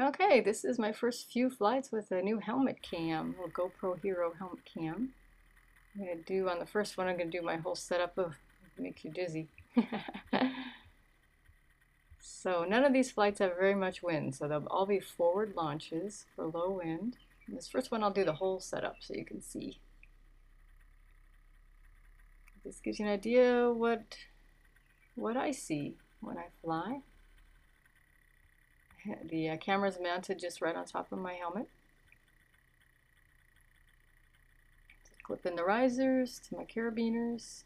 Okay, this is my first few flights with a new helmet cam, a little GoPro Hero helmet cam. On the first one, I'm going to do my whole setup of, makes you dizzy. So none of these flights have very much wind, so they'll all be forward launches for low wind. And this first one, I'll do the whole setup so you can see. This gives you an idea what I see when I fly. The camera's mounted just right on top of my helmet. Just clip in the risers to my carabiners.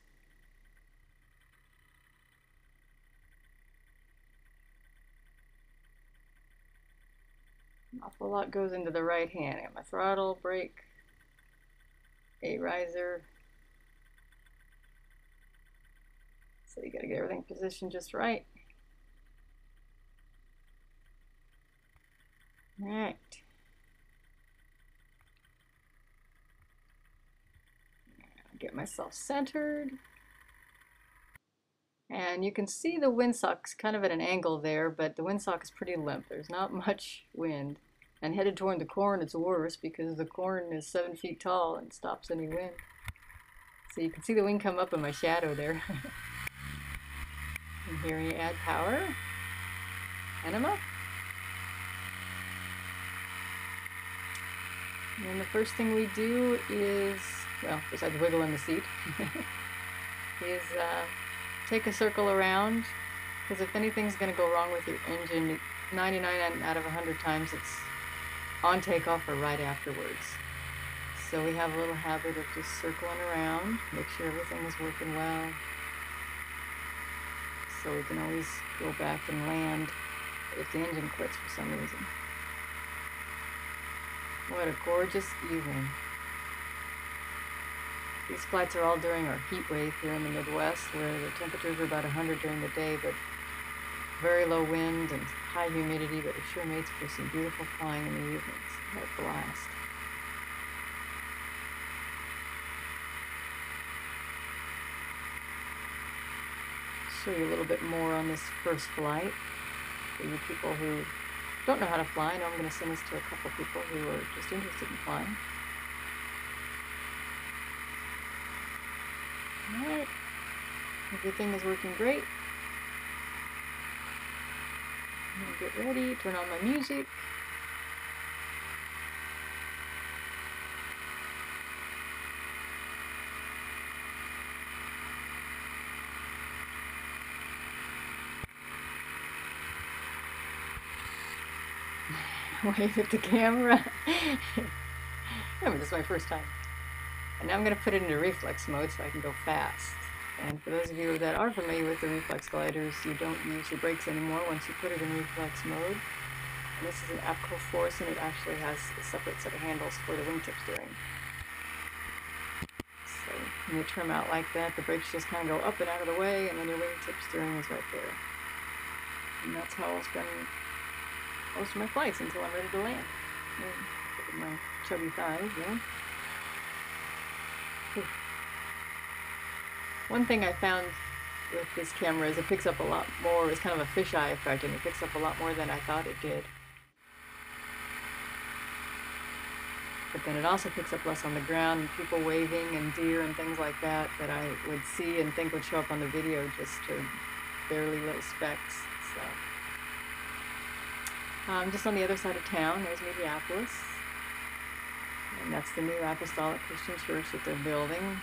An awful lot goes into the right hand. I got my throttle, brake, a riser. So you gotta get everything positioned just right. All right. Get myself centered. And you can see the windsock's kind of at an angle there, but the windsock is pretty limp. There's not much wind. And headed toward the corn, it's worse because the corn is 7 feet tall and stops any wind. So you can see the wind come up in my shadow there. And here you add power. And I'm up. And the first thing we do is, well, besides wiggling the seat, is take a circle around, because if anything's going to go wrong with your engine, 99 out of 100 times it's on takeoff or right afterwards. So we have a little habit of just circling around, make sure everything is working well, so we can always go back and land if the engine quits for some reason. What a gorgeous evening. These flights are all during our heat wave here in the Midwest, where the temperatures are about 100 during the day, but very low wind and high humidity, but it sure makes for some beautiful flying in the evenings. What a blast. Show you a little bit more on this first flight. For you people who don't know how to fly, I know I'm going to send this to a couple people who are just interested in flying. Alright, everything is working great. I'm going to get ready, turn on my music. Wave at the camera. Remember, this is my first time. And now I'm going to put it into reflex mode so I can go fast. And for those of you that are familiar with the reflex gliders, you don't use your brakes anymore once you put it in reflex mode. And this is an APCO force, and it actually has a separate set of handles for the wingtip steering. So when you trim out like that, the brakes just kind of go up and out of the way, and then your wingtip steering is right there. And that's how I'll spend most of my flights until I'm ready to land. And my chubby thighs, yeah. One thing I found with this camera is it picks up a lot more. It's kind of a fisheye effect, and it picks up a lot more than I thought it did. But then it also picks up less on the ground, and people waving and deer and things like that that I would see and think would show up on the video just to barely little specks. So just on the other side of town, there's Mediapolis. And that's the new Apostolic Christian Church that they're building.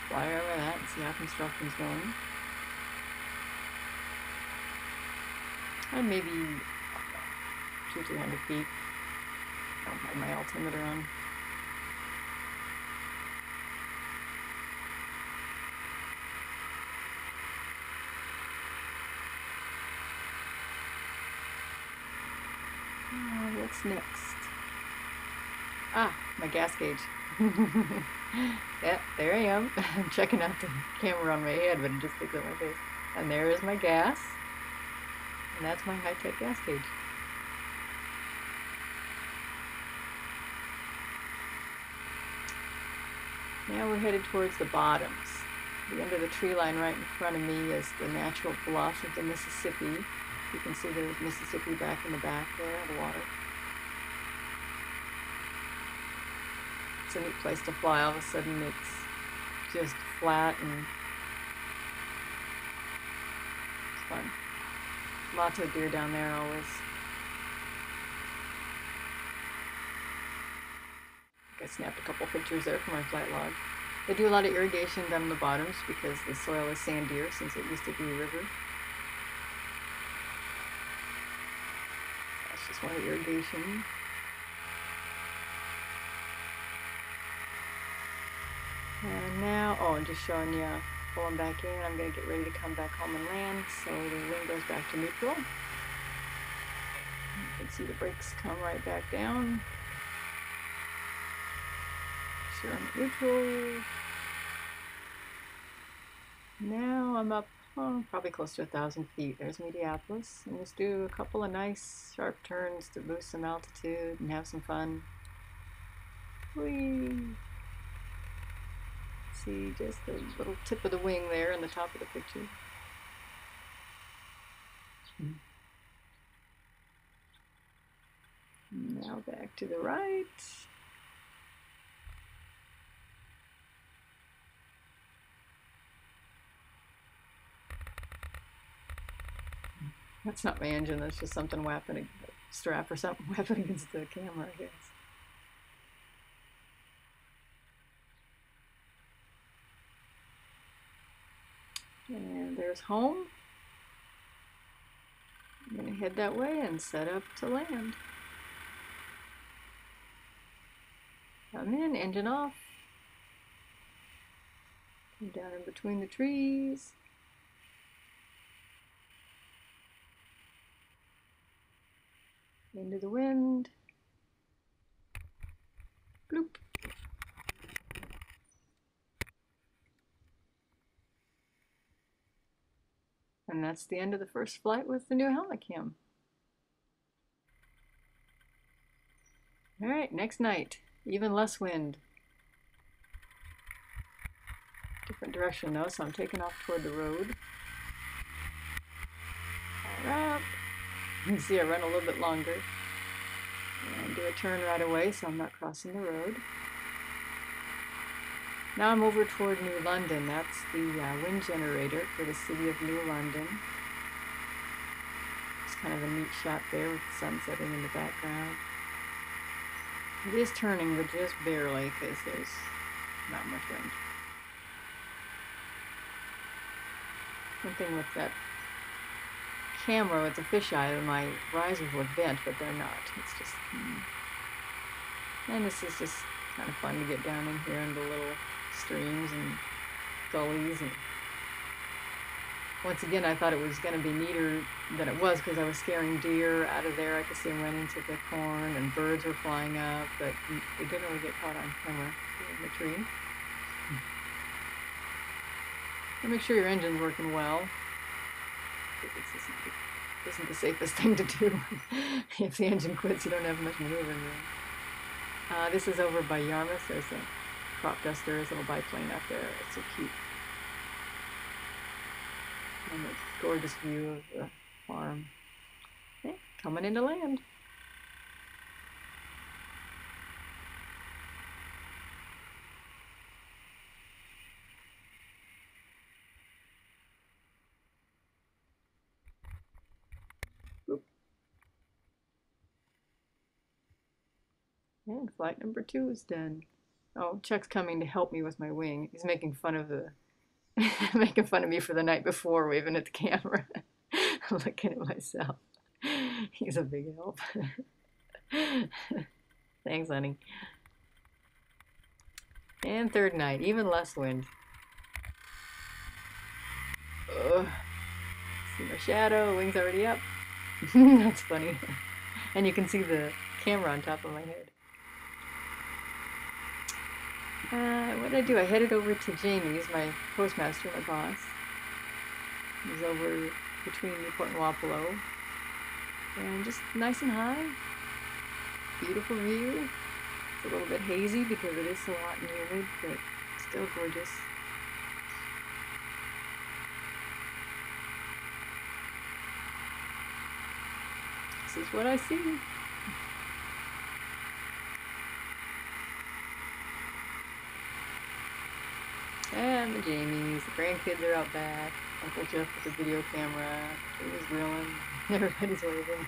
Fly over that and see how construction's going. And maybe 200-300 feet. I don't have my altimeter on. What's next? Ah, my gas gauge. Yeah, there I am. I'm checking out the camera on my head, but it just picks up my face. And there is my gas. And that's my high-tech gas gauge. Now we're headed towards the bottoms. The end of the tree line right in front of me is the natural bluff of the Mississippi. You can see there's Mississippi back in the back there, the water. It's a neat place to fly. All of a sudden it's just flat and it's fun. Lots of deer down there always. I snapped a couple pictures there from our flight log. They do a lot of irrigation down in the bottoms because the soil is sandier since it used to be a river. That's just one of the irrigation. And now, oh, I'm just showing you, pulling back in. I'm going to get ready to come back home and land, so the wing goes back to neutral. You can see the brakes come right back down. Sure, I'm at neutral. Now I'm up, probably close to 1,000 feet. There's Mediapolis. And just do a couple of nice sharp turns to boost some altitude and have some fun. Whee! See just the little tip of the wing there in the top of the picture. Now back to the right. That's not my engine, that's just something whapping, a strap or something whapping against the camera, I guess. And there's home. I'm going to head that way and set up to land. Come in, engine off. Come down in between the trees. Into the wind. Bloop. And that's the end of the first flight with the new helmet cam. Alright, next night. Even less wind. Different direction though, so I'm taking off toward the road. Fire up. You can see I run a little bit longer. And do a turn right away so I'm not crossing the road. Now I'm over toward New London. That's the wind generator for the city of New London. It's kind of a neat shot there with the sun setting in the background. It is turning, but just barely because there's not much wind. One thing with that camera with the fisheye, my risers look bent, but they're not. It's just, and this is just kind of fun to get down in here in the little streams and gullies. And once again, I thought it was going to be neater than it was because I was scaring deer out of there. I could see them run into the corn and birds were flying up, but they didn't really get caught on camera in the tree. So make sure your engine's working well. This isn't the safest thing to do. If the engine quits, you don't have much maneuvering room. This is over by Yarmouth. There's a crop duster, there's a little biplane up there. It's so cute. And a gorgeous view of the farm. Okay, coming into land. And flight number 2 is done. Oh, Chuck's coming to help me with my wing. He's making fun of the making fun of me for the night before, waving at the camera. Looking at myself. He's a big help. Thanks, honey. And third night, even less wind. Ugh. See my shadow, wings already up. That's funny. And you can see the camera on top of my head. What did I do? I headed over to Jamie's, my postmaster, my boss. He's over between Newport and Wapello. And just nice and high. Beautiful view. It's a little bit hazy because it is so hot and humid, but still gorgeous. This is what I see. And the Jamies, the grandkids are out back. Uncle Jeff with the video camera. Jamie's grilling. Everybody's waving.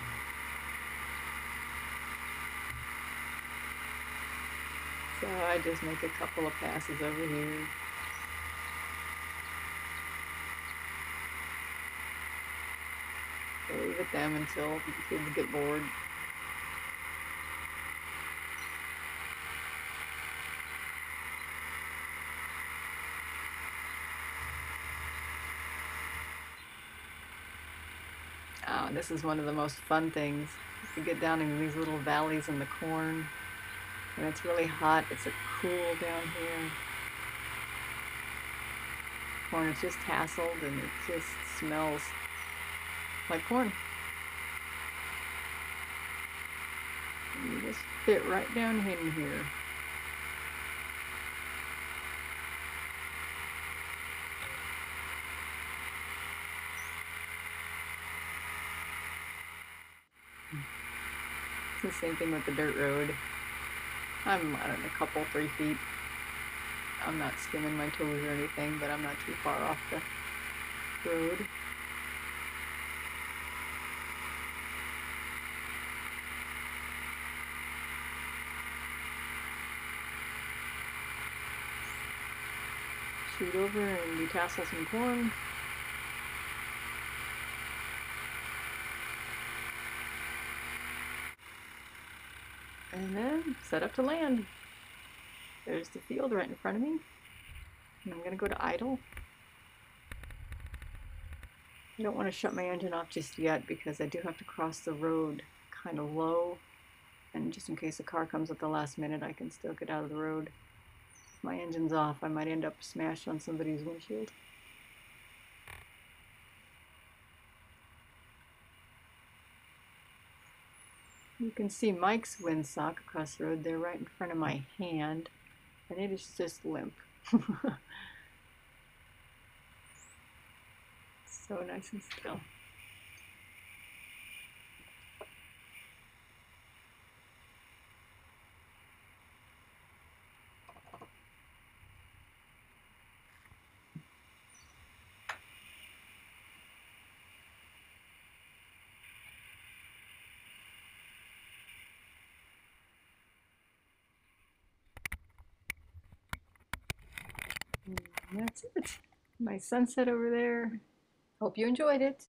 So I just make a couple of passes over here. Wave at them until the kids get bored. Oh, and this is one of the most fun things. You get down into these little valleys in the corn. When it's really hot, it's a cool down here. Corn is just tasseled and it just smells like corn. And you just fit right down in here. It's the same thing with the dirt road. I don't know, a couple, 3 feet. I'm not skimming my toes or anything, but I'm not too far off the road. Shoot over and detassel some corn. And then set up to land. There's the field right in front of me. And I'm gonna go to idle. I don't want to shut my engine off just yet because I do have to cross the road kind of low. And just in case a car comes at the last minute, I can still get out of the road. If my engine's off, I might end up smashed on somebody's windshield. You can see Mike's windsock across the road there right in front of my hand, and it is just limp. So nice and still. And that's it. My sunset over there. Hope you enjoyed it.